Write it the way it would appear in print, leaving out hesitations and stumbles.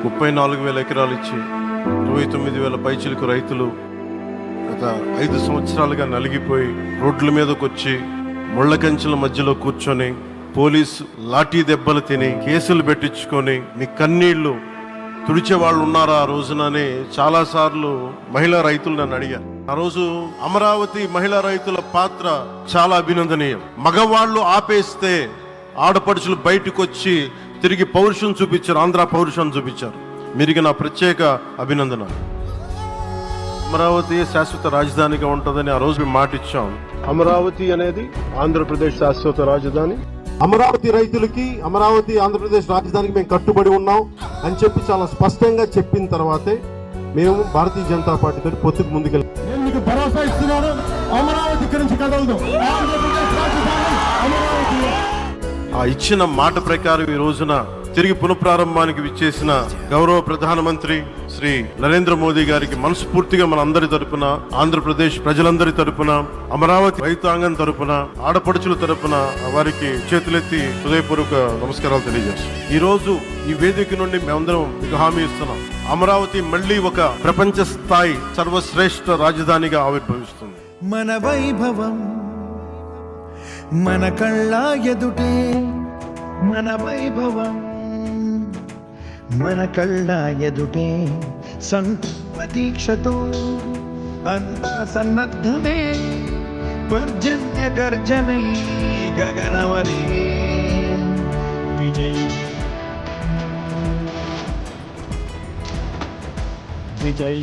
34,000 ఎకరాలు ఇచ్చి 29,000 పైచిలకు రైతులు గత 5 సంవత్సరాలుగా నలిగిపోయి రోడ్ల మీదకి వచ్చి ముళ్ళ కంచెల మధ్యలో కూర్చొని పోలీసు లాఠీ దెబ్బలు తిని కేసులు పెట్టించుకొని మీ కన్నీళ్లు తుడిచే వాళ్ళు ఉన్నారా ఆ రోజునని చాలాసార్లు మహిళా రైతులు నన్ను అడిగారు. ఆ రోజు అమరావతి మహిళా రైతుల పాత్ర చాలా అభినందనీయం. మగవాళ్ళు ఆపేస్తే ఆడపడుచులు బయటకు వచ్చి తిరిగి పౌరుషం చూపించారు, ఆంధ్ర పౌరుషం చూపించారు. మీరికి నా ప్రత్యేక అభినందన. అమరావతి శాశ్వత రాజధానిగా ఉంటుందని ఆ రోజు మేము మాట ఇచ్చాం. అమరావతి అనేది ఆంధ్రప్రదేశ్ శాశ్వత రాజధాని. అమరావతి రైతులకి అమరావతి ఆంధ్రప్రదేశ్ రాజధానికి మేము కట్టుబడి ఉన్నాం అని చెప్పి చాలా స్పష్టంగా చెప్పిన తర్వాతే మేము భారతీయ జనతా పార్టీతో పొత్తుకు ముందుకెళ్ళాం. నేను మీకు భరోసా ఇస్తున్నాను, అమరావతి గురించి కదలదు. ఆ ఇచ్చిన మాట ప్రకారం ఈ రోజున తిరిగి పునఃప్రారంభానికి విచ్చేసిన గౌరవ ప్రధానమంత్రి శ్రీ నరేంద్ర మోదీ గారికి మనస్ఫూర్తిగా మన అందరి తరపున, ఆంధ్రప్రదేశ్ ప్రజలందరి తరపున, అమరావతి రైతాంగం తరపున, ఆడపడుచుల తరపున వారికి చేతులెత్తి హృదయపూర్వక నమస్కారాలు తెలియజేస్తాం. ఈ రోజు ఈ వేదిక నుండి మేమందరం మీకు హామీ ఇస్తున్నాం, అమరావతి మళ్ళీ ఒక ప్రపంచ స్థాయి సర్వశ్రేష్ఠ రాజధానిగా ఆవిర్భవిస్తుంది. మన వైభవం మన కళ్ళ ఎదుటే, మన వైభవం మన కళ్ళ ఎదుటే, సంకల్పదీక్షతో అంత సన్నద్ధమే, పర్జన్య గర్జనై గగనవనే విజయ్ విజయ్